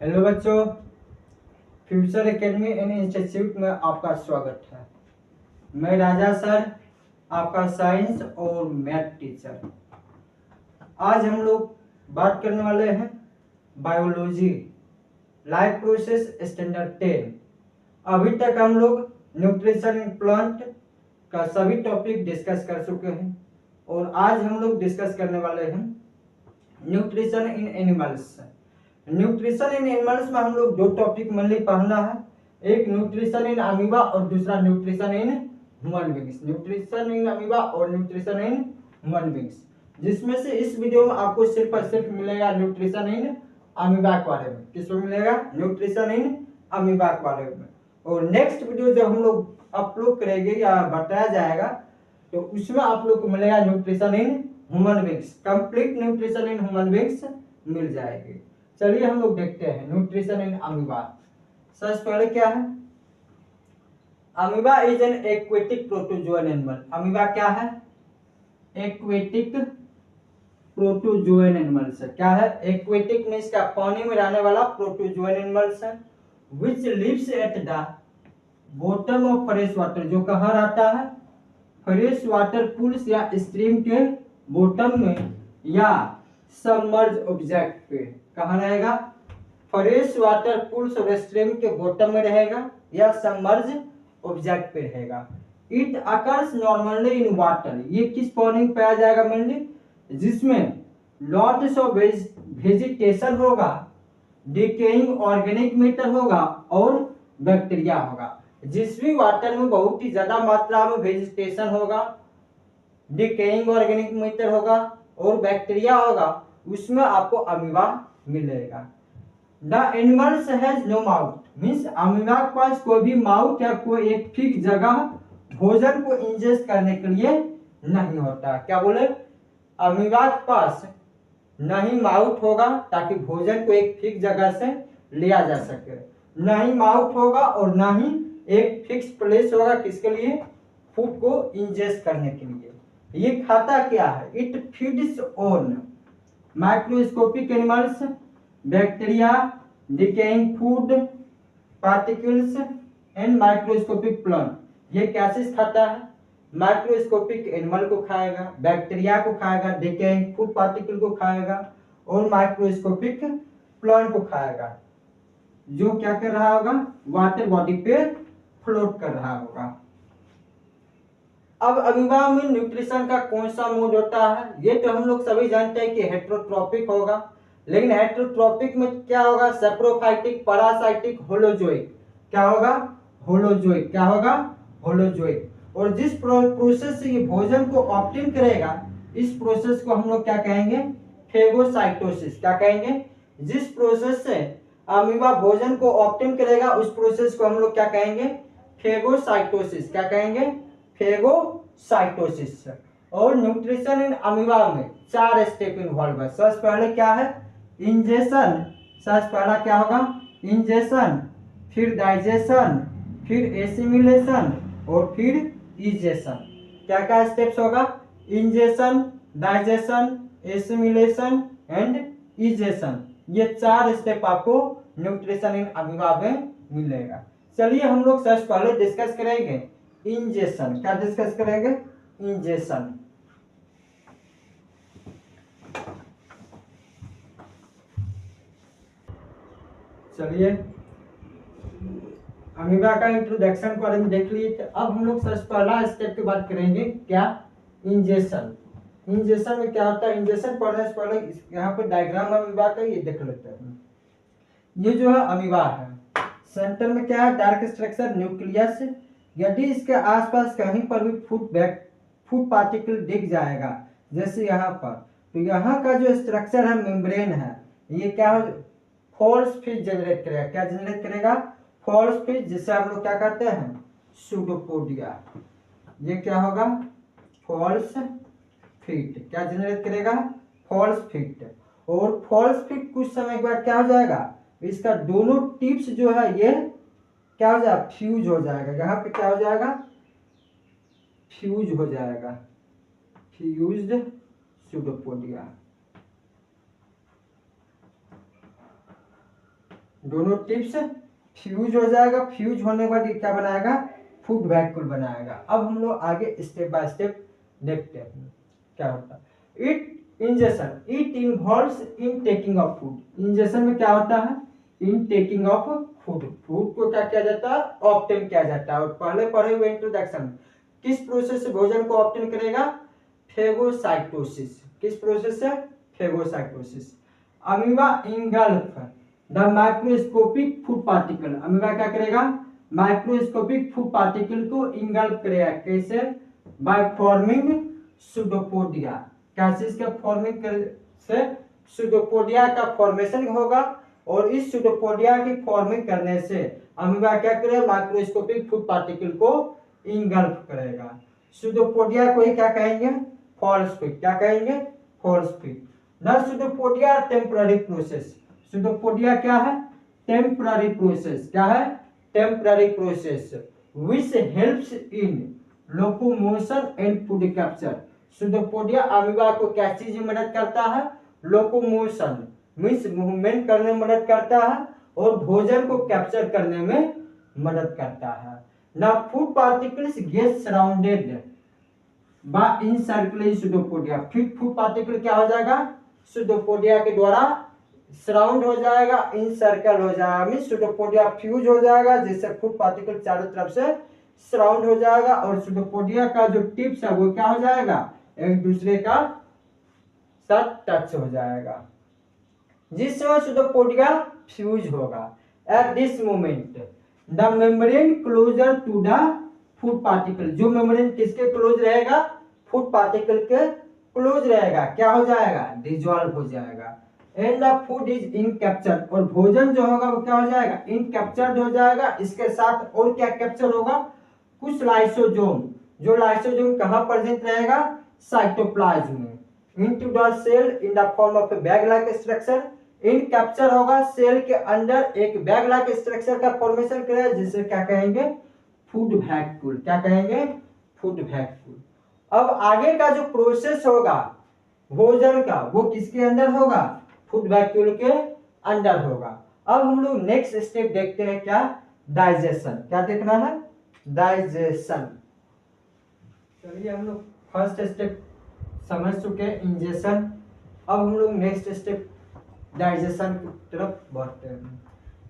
Hello बच्चों, future academy and institute में आपका स्वागत है। मैं राजा सर, आपका साइंस और मैथ टीचर। आज हम लोग बात करने वाले हैं बायोलॉजी लाइफ प्रोसेस स्टैंडर्ड 10। अभी तक हम लोग न्यूट्रिशन इन प्लांट का सभी टॉपिक डिस्कस कर चुके हैं और आज हम लोग डिस्कस करने वाले हैं nutrition in animals. Nutrition in animals में हम लोग दो टॉपिक मेनली पढ़ना है, एक न्यूट्रिशन इन अमीबा और दूसरा nutrition in human beings. Nutrition in amoeba और न्यूट्रिशन इन ह्यूमन बींग्स, जिसमें से इस वीडियो में आपको सिर्फ और सिर्फ मिलेगा न्यूट्रिशन इन अमीबा के बारे में। किसमें मिलेगा? न्यूट्रिशन इन अमीबा के बारे में। और नेक्स्ट वीडियो जब हम लोग अपलोड करेंगे या बताया जाएगा तो उसमें आप लोग को मिलेगा nutrition in human beings. Complete nutrition in human beings मिल जाएगी। चलिए हम लोग देखते हैं न्यूट्रिशन इन अमीबा। सबसे पहले क्या है? Amoeba is an aquatic protozoan animal. Amoeba क्या है? एक्वेटिक प्रोटोजोअन एनिमल्स है। क्या है? एक्वेटिक मींस क्या? पानी में रहने वाला प्रोटोजोअन एनिमल्स है which lives at the bottom of fresh water. जो कहाँ रहता है? फ्रेश वाटर पूल्स या स्ट्रीम के बॉटम में या सबमर्ज ऑब्जेक्ट पे। कहाँ रहेगा? फ्रेश वाटर पूल्स और स्ट्रीम के बॉटम में रहेगा या सबमर्ज ऑब्जेक्ट पे रहेगा। It occurs normally in water. ये किस पानी में पाया जाएगा? मेनली जिसमें लॉट्स ऑफ वेजिटेशन होगा, डिकेइंग ऑर्गेनिक मैटर होगा और बैक्टीरिया होगा। जिस भी वाटर में बहुत ही ज्यादा मात्रा में वेजिटेशन होगा, डिकेइंग ऑर्गेनिक मैटर होगा और बैक्टीरिया होगा, उसमें आपको अमीबा मिलेगा। The animals has no mouth means amoeba के पास कोई भी माउथ या कोई एक फिक्स जगह भोजन को इंजेस्ट करने के लिए नहीं होता। क्या बोले? अमीबा के पास नहीं माउथ होगा ताकि भोजन को एक फिक्स जगह से लिया जा सके, नहीं माउथ होगा और ना ही एक फिक्स प्लेस होगा किसके लिए? फूड को इंजेस्ट करने के लिए। ये खाता क्या है? It feeds on microscopic animals, bacteria, decaying food particles and microscopic plant. ये क्या चीज खाता है? माइक्रोस्कोपिक एनिमल को खाएगा, बैक्टीरिया को खाएगा, डिकेइंग फूड पार्टिकल को खाएगा और माइक्रोस्कोपिक प्लांट को खाएगा, जो क्या कर रहा होगा? वाटर बॉडी पे फ्लोट कर रहा होगा। अब अमीबा में न्यूट्रिशन का कौन सा मोड होता है? ये तो हम लोग सभी जानते हैं कि हेटेरोट्रॉपिक होगा, लेकिन हेटेरोट्रॉपिक में क्या होगा? Saprophytic, parasitic, holozoic. क्या होगा? होलोजोइक। क्या होगा? होलोजोइक। और जिस प्रोसेस से ये भोजन को ऑप्टिन करेगा, इस प्रोसेस को हम लोग क्या कहेंगे? फेगोसाइटोसिस। क्या कहेंगे? जिस प्रोसेस से अमीबा भोजन को ऑप्टिन करेगा उस प्रोसेस को हम लोग क्या कहेंगे? फेगोसाइटोसिस। क्या कहेंगे? फेगोसाइटोसिस। और न्यूट्रिशन इन अमीबा में 4 स्टेप इन्वॉल्व है। सबसे पहले क्या है? इंजेशन। सबसे पहला क्या होगा? इंजेशन, फिर डाइजेशन, फिर एसिमिलेशन और फिर इजेशन। क्या क्या स्टेप्स होगा? Ingestion, digestion, assimilation and egestion. ये 4 स्टेप आपको न्यूट्रिशन इन अमीबा में मिलेगा। चलिए हम लोग सबसे पहले डिस्कस करेंगे इंजेशन। क्या डिस्कस करेंगे? इंजेशन। चलिए अमीबा का इंट्रोडक्शन के बारे में देख लिए। तो अब हम लोग सबसे पहला स्टेप की बात करेंगे। क्या? इंजेशन। इंजेशन में क्या होता है? इंजेशन पढ़ने से पहले यहाँ पे डायग्राम अमीबा का ये देख लेते हैं। ये जो है अमीबा है, सेंटर में क्या है? Dark structure nucleus. यदि इसके आसपास कहीं पर भी फूड पार्टिकल दिख जाएगा, जैसे यहाँ पर, तो यहाँ का जो स्ट्रक्चर है मेम्ब्रेन है, ये क्या हो? फॉल्स फिश जनरेट करेगा। क्या जनरेट करेगा? फॉल्स फिश, जिससे हम लोग क्या कहते हैं? सूडोपोडिया। ये क्या होगा? False feet. क्या जनरेट करेगा? False feet. और फॉल्स फिट कुछ समय के बाद क्या हो जाएगा? इसका दोनों टिप्स जो है ये क्या हो जाएगा? फ्यूज हो जाएगा। यहाँ पे क्या हो जाएगा? फ्यूज हो जाएगा, फ्यूज्ड सूडोपोडिया। दोनों टिप्स फ्यूज हो जाएगा, फ्यूज होने के बाद ये क्या बनाएगा, फूड वैक्यूल बनाएगा। अब हम लोग आगे स्टेप बाय स्टेप देखते हैं क्या होता है। Injection, it involves in taking of food. Injection में क्या होता है, in taking of food, food को क्या किया जाता है, ऑब्टेन किया जाता है। और पहले पढ़े हुए इंट्रोडक्शन, किस प्रोसेस से भोजन को ऑब्टेन करेगा, फेगोसाइटोसिस। किस प्रोसेस से, phagocytosis. Amoeba engulf the microscopic food particle. Amoeba क्या करेगा, माइक्रोस्कोपिक फूड पार्टिकल को इंगल्फ करेगा। कैसे, बाय फॉर्मिंग सुडोपोडिया। क्या चीज का फॉर्मिंग से, सुडोपोडिया का फॉर्मेशन होगा। और इस सुडोपोडिया की फॉर्मिंग करने से अमीबा क्या करेगा, माइक्रोस्कोपिक फूड पार्टिकल को इंगल्फ करेगा। सुडोपोडिया को ही क्या कहेंगे, फॉल्स पिग। क्या कहेंगे, फॉल्स पिग। न सुडोपोडिया टेम्पररी प्रोसेस। सुडोपोडिया क्या है, टेम्पररी प्रोसेस। क्या है, temporary process which helps in locomotion and food capture. Pseudopodia amoeba को क्या चीज में मदद करता है, लोकोमोशन मीन्स मूवमेंट करने में मदद करता है और भोजन को कैप्चर करने में मदद करता है। ना food particles get surrounded by encircling pseudopodia. फिर फूड पार्टिकल क्या हो जाएगा, सुडोपोडिया के द्वारा सराउंड हो जाएगा, इनसर्कल हो जाएगा, मीन्स सुडोपोडिया फ्यूज हो जाएगा, जिससे फूड पार्टिकल चारों तरफ से सराउंड हो जाएगा। और सुडोपोडिया का जो टिप्स है वो क्या हो जाएगा, एक दूसरे का साथ टच हो जाएगा, जिससे सुडोपोडिया फ्यूज होगा। At this moment the membrane closer to the food particle. जो मेम्ब्रेन किसके क्लोज रहेगा, फूड पार्टिकल के क्लोज रहेगा, क्या हो जाएगा, डिजॉल्व हो जाएगा। And the food is in captured. और भोजन जो होगा वो क्या हो जाएगा, इन कैप्चर्ड हो जाएगा। इसके साथ और क्या कैप्चर होगा, कुछ लाइसोजोम। जो लाइसोजोम कहाँ प्रेजेंट रहेगा, साइटोप्लाज्म में, into the cell in the form of a bag like structure. In capture होगा, सेल के अंदर एक बैग लाइक स्ट्रक्चर का फॉर्मेशन करेगा, जिसे क्या कहेंगे, फूड वैक्यूल। क्या कहेंगे, फूड वैक्यूल। अब आगे का जो प्रोसेस होगा भोजन का, वो किसके अंदर होगा, फूड वैक्यूल के अंदर होगा। अब हम लोग नेक्स्ट स्टेप देखते हैं, क्या, डाइजेशन। क्या देखना है, डाइजेशन। चलिए हम लोग फर्स्ट स्टेप समझ चुके हैं, इंजेक्शन। अब हम लोग नेक्स्ट स्टेप डाइजेशन की तरफ बढ़ते हैं।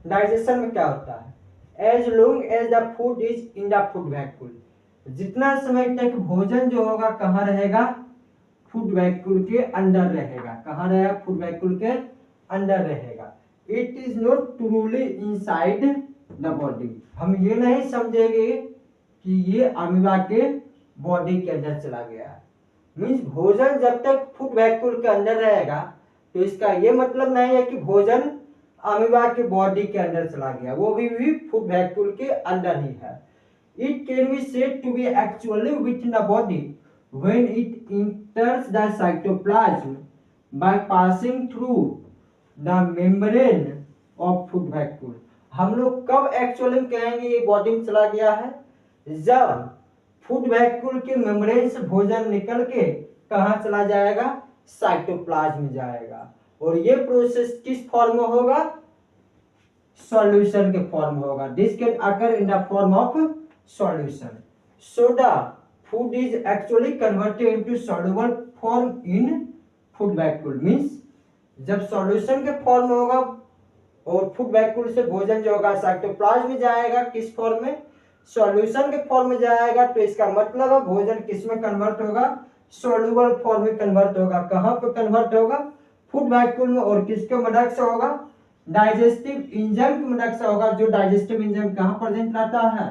डाइजेशन में क्या होता है, as long as the food is in the food vacuole. जितना समय तक भोजन जो होगा कहाँ रहेगा, फूड वैक्यूल के अंदर रहेगा। कहाँ रहेगा, फूड वैक्यूल के अंदर रहेगा। It is not truly inside the body. हम ये नहीं समझेंगे कि ये अमीबा के बॉडी के अंदर चला गया है। मीन्स भोजन जब तक फूड वैक्यूल के अंदर रहेगा तो इसका ये मतलब नहीं है कि भोजन अमीबा के बॉडी के अंदर चला गया, वो भी फूड वैक्यूल के अंदर ही है। It can be said to be actually within the body when it enters the cytoplasm by passing through the membrane of food vacuole. हम लोग कब एक्चुअली कहेंगे ये बॉडी में चला गया है, जब फूड वैक्यूल के मेम्ब्रेन से भोजन निकल के कहाँ चला जाएगा, साइटोप्लाज्म में जाएगा। और ये प्रोसेस किस फॉर्म में होगा, सॉल्यूशन के फॉर्म में होगा। This can occur in the form of solution. So the food is actually converted into soluble form in food vacuole. Means जब सॉल्यूशन के फॉर्म में होगा और फूड वैक्यूल से भोजन जो होगा साइटोप्लाज्म में जाएगा, किस फॉर्म में, सॉल्यूशन के फॉर्म में जाएगा। तो इसका मतलब है भोजन किस में कन्वर्ट होगा, सॉल्युबल फॉर्म में कन्वर्ट होगा। कहाँ पे कन्वर्ट होगा, फूड वैक्यूल में। और किसके मदद से होगा, डाइजेस्टिव एंजाइम की मदद से होगा। जो डाइजेस्टिव एंजाइम कहाँ प्रेजेंट रहता है,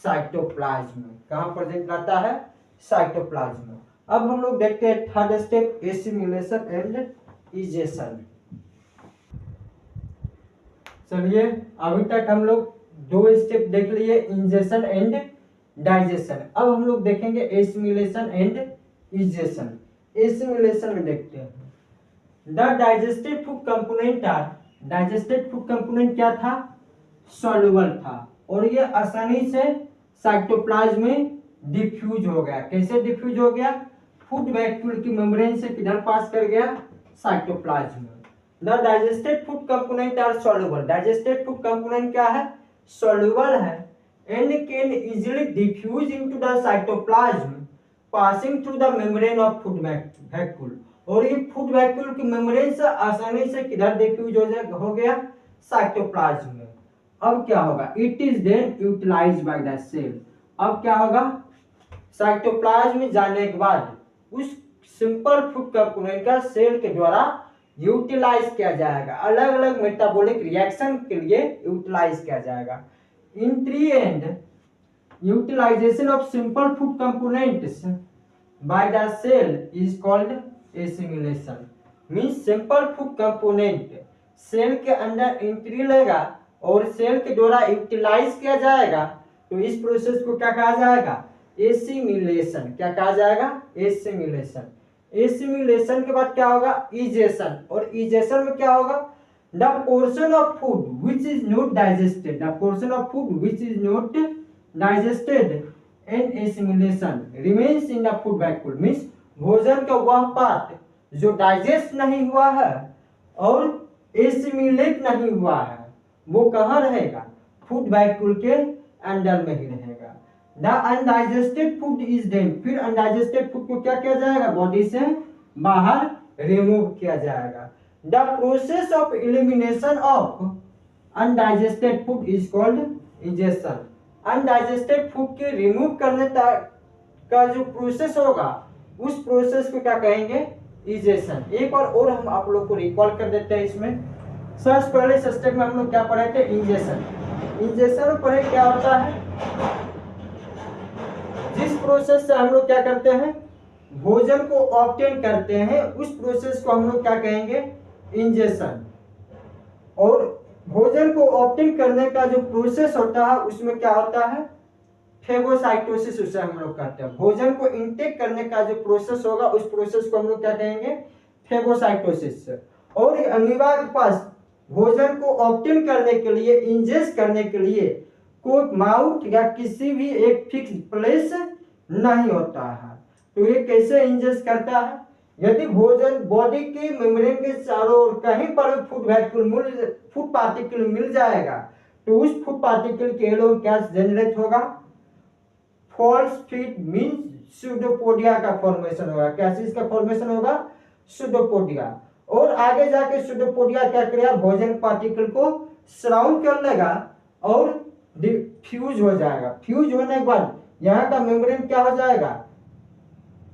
साइटोप्लाज्म में। कहाँ प्रेजेंट रहता है, साइटोप्लाज्म में। अब हम लोग देखते हैं third step, assimilation and egestion. चलिए अभी तक हम लोग दो स्टेप देख लिए, इंजेशन एंड डाइजेशन। अब हम लोग देखेंगे एसिमिलेशन एंड इजेशन। एसिमिलेशन में देखते हैं, the digested food component are, digested food component क्या था, सॉल्युबल था। और ये आसानी से साइटोप्लाज्म में डिफ्यूज हो गया। कैसे डिफ्यूज हो गया, फूड वैक्यूल की मेम्ब्रेन से किधर पास कर गया, साइटोप्लाज्म में। The digested food component are soluble. Digested food component क्या है? सॉल्युबल है and can easily diffuse into the cytoplasm passing through the membrane of food vacuole. और ये फूड वैक्यूल की मेम्ब्रेन से आसानी से किधर डिफ्यूज हो गया? साइटोप्लाज्म में। अब क्या होगा? It is then utilized by the cell. अब क्या होगा? साइटोप्लाज्म में जाने के बाद उस सिंपल फूड कंपोनेंट का सेल के द्वारा यूटिलाइज किया जाएगा, अलग अलग मेटाबॉलिक रिएक्शन के लिए यूटिलाइज किया जाएगा। Entry and utilization of simple food components by the cell is called assimilation. Means simple food component cell के अंदर एंट्री लेगा और सेल के द्वारा यूटिलाइज किया जाएगा, तो इस प्रोसेस को क्या कहा जाएगा? एसिमिलेशन। क्या कहा जाएगा? एसिमिलेशन। एसिमिलेशन के बाद क्या होगा? इजेशन। और इजेशन में क्या होगा? The portion of food which is not digested, the portion of food which is not digested and assimilation remains in the food vacuole. Means भोजन का वह पार्ट जो डाइजेस्ट नहीं हुआ है और एसिमिलेट नहीं हुआ है, वो कहाँ रहेगा? फूड वैक्यूल के अंदर में ही रहेगा। The undigested food is then, फिर अनडाइजेस्टेड फूड को क्या किया जाएगा? बॉडी से बाहर रिमूव किया जाएगा। The process of elimination of undigested food is called egestion. Undigested food के रिमूव करने का जो प्रोसेस होगा उस प्रोसेस को क्या कहेंगे? इजेशन। एक बार और हम आप लोग को रिकॉल कर देते हैं इसमें। सबसे पहले सब्जेक्ट में हम लोग क्या पढ़े थे? इंजेशन। इंजेशन पढ़े क्या होता है? जिस प्रोसेस से हम लोग क्या करते हैं? भोजन को ऑब्टेन करते हैं, उस प्रोसेस को हम लोग क्या कहेंगे? इंजेशन। और भोजन को ऑब्टेन करने का जो प्रोसेस होता है उसमें क्या होता है? फेगोसाइटोसिस उसे हम लोग कहते हैं। भोजन को इनटेक करने का जो प्रोसेस होगा उस प्रोसेस को हम लोग क्या कहेंगे? फेगोसाइटोसिस। और अमीबा के पास भोजन को ऑब्टेन करने के लिए, इंजेस्ट करने के लिए कोई माउथ या किसी भी एक फिक्स प्लेस नहीं होता है। तो ये कैसे इंजेस्ट करता है? यदि भोजन बॉडी के मेम्ब्रेन के चारों ओर कहीं पर फूड पार्टिकल मिल जाएगा, तो उस फूड पार्टिकल के एलो क्या जनरेट होगा? फॉल्स फीड मींस सूडोपोडिया का फॉर्मेशन होगा। क्या चीज का फॉर्मेशन होगा? सूडोपोडिया। और आगे जाके सूडोपोडिया क्या करेगा? भोजन पार्टिकल को सराउंड कर लेगा और फ्यूज हो जाएगा। फ्यूज होने के बाद यहाँ का मेम्ब्रेन क्या हो जाएगा?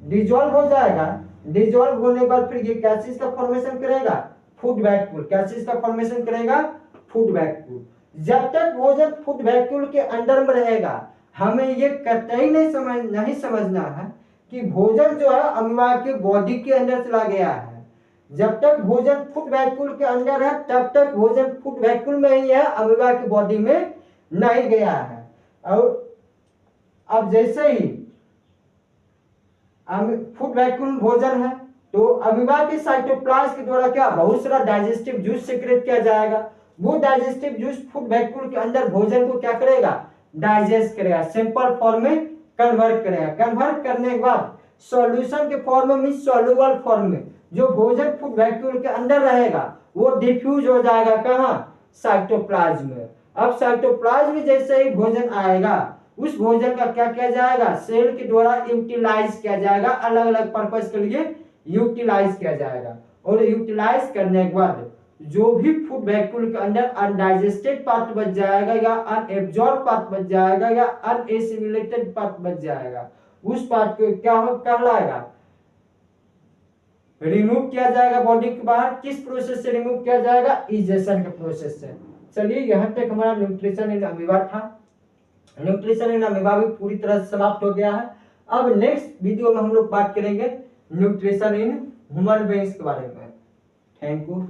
डिजोल्व हो जाएगा। डिजोल्व होने के बाद फिर ये क्या चीज का फॉर्मेशन करेगा? Food vacuole. क्या चीज का फॉर्मेशन करेगा? Food vacuole. जब तक भोजन फूड वैक्यूल के अंदर में रहेगा, हमें ये कतई नहीं समझना है कि भोजन जो है अमीबा के बॉडी के अंदर चला गया है। जब तक भोजन फूड वैक्यूल के अंदर है तब तक भोजन फूड वैक्यूल में ही है, अमीबा की बॉडी में नहीं गया है। और अब जैसे ही फूड वैक्यूल भोजन है तो अमीबा के साइटोप्लाज्म के द्वारा क्या? बहुत सारा डाइजेस्टिव जूस सिक्रेट किया जाएगा। वो डाइजेस्टिव जूस फूड वैक्यूल के अंदर भोजन को क्या करेगा? डाइजेस्ट करेगा, सिंपल फॉर्म में कन्वर्ट करेगा। कन्वर्ट करने के बाद सॉल्यूशन के फॉर्म में, सॉल्युबल फॉर्म में जो भोजन फूड वैक्यूल के अंदर रहेगा वो डिफ्यूज हो जाएगा। कहाँ? साइटोप्लाज्म में। अब साइटोप्लाज्म में जैसे ही भोजन आएगा, उस भोजन का क्या किया जाएगा? सेल के द्वारा यूटिलाइज किया जाएगा, अलग अलग पर्पस के लिए यूटिलाइज किया जाएगा। और यूटिलाइज करने के बाद जो भी फूड वैक्यूल के अंदर अनडाइजेस्टेड पार्ट बच जाएगा या अनएब्जॉर्ब पार्ट बच जाएगा या अनएसिमिलेटेड पार्ट बच जाएगा, उस पार्ट को क्या कहलाएगा? रिमूव किया जाएगा बॉडी के बाहर। किस प्रोसेस से रिमूव किया जाएगा? इजेशन के प्रोसेस से। चलिए यहाँ तक हमारा न्यूट्रिशन इन अमीबा था। न्यूट्रिशन इन अमीबा भी पूरी तरह से समाप्त हो गया है। अब नेक्स्ट वीडियो में हम लोग बात करेंगे न्यूट्रिशन इन ह्यूमन बीइंग्स के बारे में। Thank you.